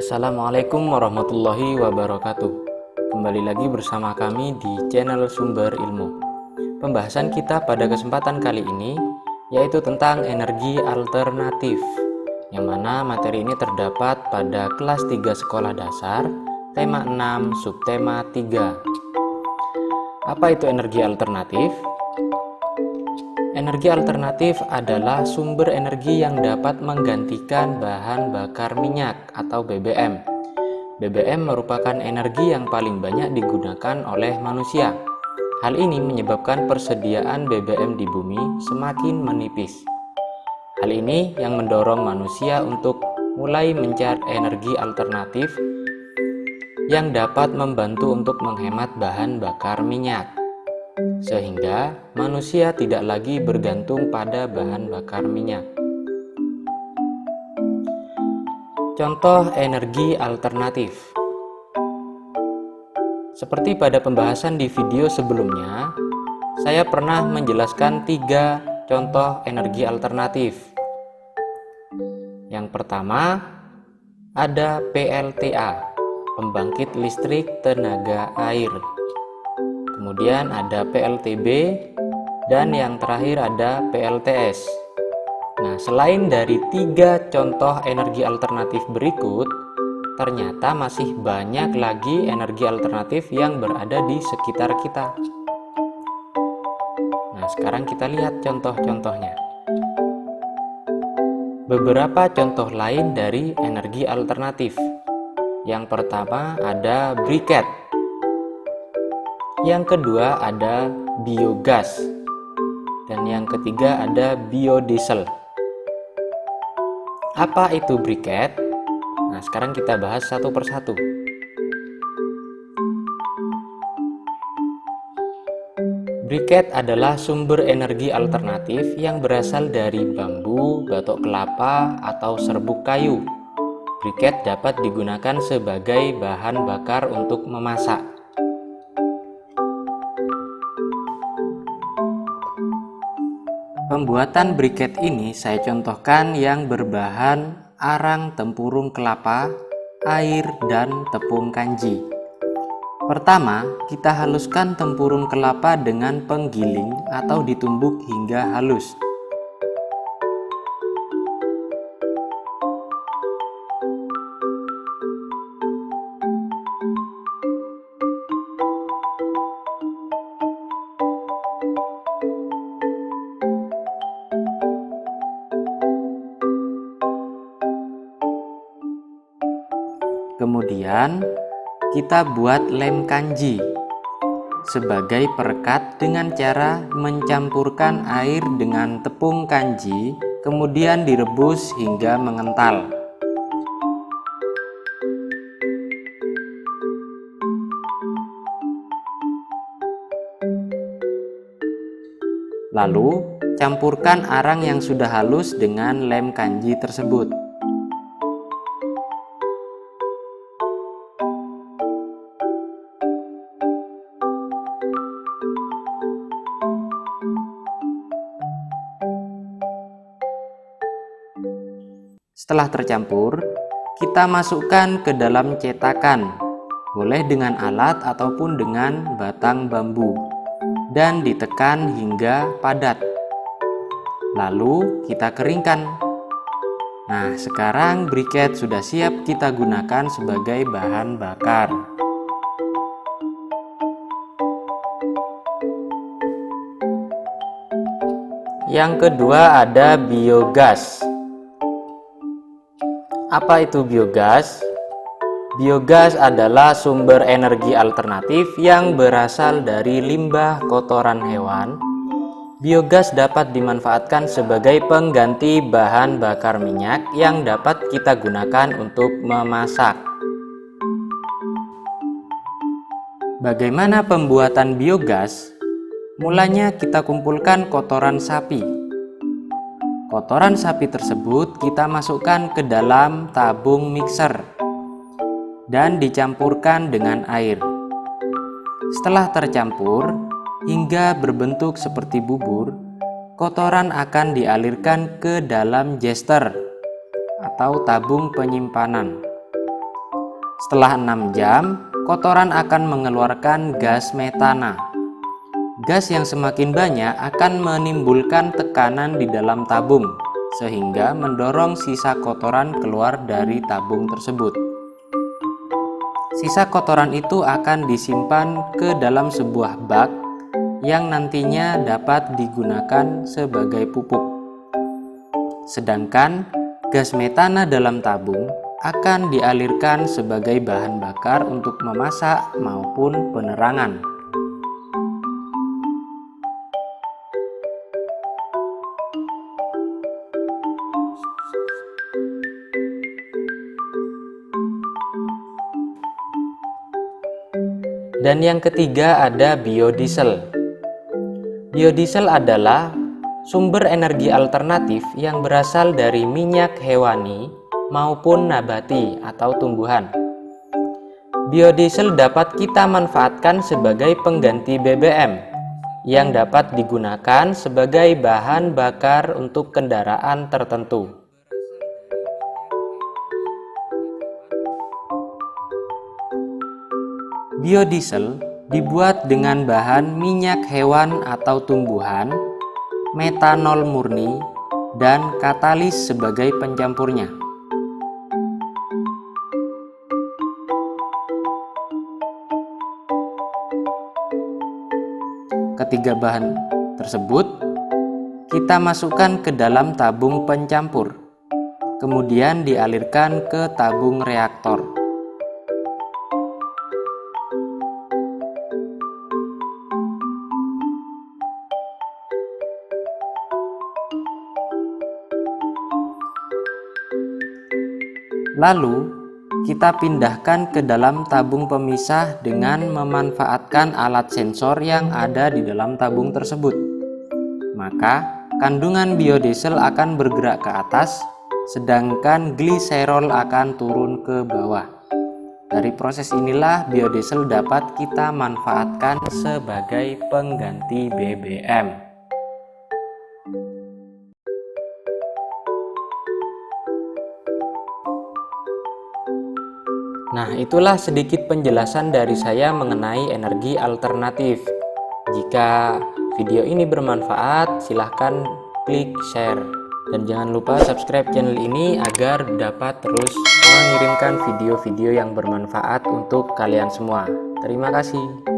Assalamualaikum warahmatullahi wabarakatuh. Kembali lagi bersama kami di channel Sumber Ilmu. Pembahasan kita pada kesempatan kali ini yaitu tentang energi alternatif, yang mana materi ini terdapat pada kelas 3 sekolah dasar, tema 6, subtema 3. Apa itu energi alternatif? Energi alternatif adalah sumber energi yang dapat menggantikan bahan bakar minyak atau BBM. BBM merupakan energi yang paling banyak digunakan oleh manusia. Hal ini menyebabkan persediaan BBM di bumi semakin menipis. Hal ini yang mendorong manusia untuk mulai mencari energi alternatif yang dapat membantu untuk menghemat bahan bakar minyak, sehingga manusia tidak lagi bergantung pada bahan bakar minyak. Contoh energi alternatif. Seperti pada pembahasan di video sebelumnya, saya pernah menjelaskan 3 contoh energi alternatif. Yang pertama, ada PLTA, pembangkit listrik tenaga air. Kemudian ada PLTB, dan yang terakhir ada PLTS. Nah, selain dari 3 contoh energi alternatif berikut, ternyata masih banyak lagi energi alternatif yang berada di sekitar kita. Nah, sekarang kita lihat contoh-contohnya. Beberapa contoh lain dari energi alternatif. Yang pertama ada briket. Yang kedua ada biogas. Dan yang ketiga ada biodiesel. Apa itu briket? Nah, sekarang kita bahas satu persatu. Briket adalah sumber energi alternatif yang berasal dari bambu, batok kelapa, atau serbuk kayu. Briket dapat digunakan sebagai bahan bakar untuk memasak. Pembuatan briket ini saya contohkan yang berbahan arang tempurung kelapa, air, dan tepung kanji. Pertama, kita haluskan tempurung kelapa dengan penggiling atau ditumbuk hingga halus. Kemudian kita buat lem kanji sebagai perekat dengan cara mencampurkan air dengan tepung kanji, kemudian direbus hingga mengental. Lalu campurkan arang yang sudah halus dengan lem kanji tersebut. Setelah tercampur, kita masukkan ke dalam cetakan, boleh dengan alat ataupun dengan batang bambu, dan ditekan hingga padat. Lalu kita keringkan. Nah, sekarang briket sudah siap kita gunakan sebagai bahan bakar. Yang kedua ada biogas. Apa itu biogas? Biogas adalah sumber energi alternatif yang berasal dari limbah kotoran hewan. Biogas dapat dimanfaatkan sebagai pengganti bahan bakar minyak yang dapat kita gunakan untuk memasak. Bagaimana pembuatan biogas? Mulanya kita kumpulkan kotoran sapi. Kotoran sapi tersebut kita masukkan ke dalam tabung mixer dan dicampurkan dengan air. Setelah tercampur hingga berbentuk seperti bubur, kotoran akan dialirkan ke dalam jester atau tabung penyimpanan. Setelah 6 jam, kotoran akan mengeluarkan gas metana. Gas yang semakin banyak akan menimbulkan tekanan di dalam tabung, sehingga mendorong sisa kotoran keluar dari tabung tersebut. Sisa kotoran itu akan disimpan ke dalam sebuah bak yang nantinya dapat digunakan sebagai pupuk. Sedangkan gas metana dalam tabung akan dialirkan sebagai bahan bakar untuk memasak maupun penerangan. Dan yang ketiga ada biodiesel. Biodiesel adalah sumber energi alternatif yang berasal dari minyak hewani maupun nabati atau tumbuhan. Biodiesel dapat kita manfaatkan sebagai pengganti BBM yang dapat digunakan sebagai bahan bakar untuk kendaraan tertentu. Biodiesel dibuat dengan bahan minyak hewan atau tumbuhan, metanol murni, dan katalis sebagai pencampurnya. Ketiga bahan tersebut kita masukkan ke dalam tabung pencampur, kemudian dialirkan ke tabung reaktor. Lalu, kita pindahkan ke dalam tabung pemisah dengan memanfaatkan alat sensor yang ada di dalam tabung tersebut. Maka, kandungan biodiesel akan bergerak ke atas, sedangkan gliserol akan turun ke bawah. Dari proses inilah biodiesel dapat kita manfaatkan sebagai pengganti BBM. Nah, itulah sedikit penjelasan dari saya mengenai energi alternatif. Jika video ini bermanfaat, silahkan klik share. Dan jangan lupa subscribe channel ini agar dapat terus mengirimkan video-video yang bermanfaat untuk kalian semua. Terima kasih.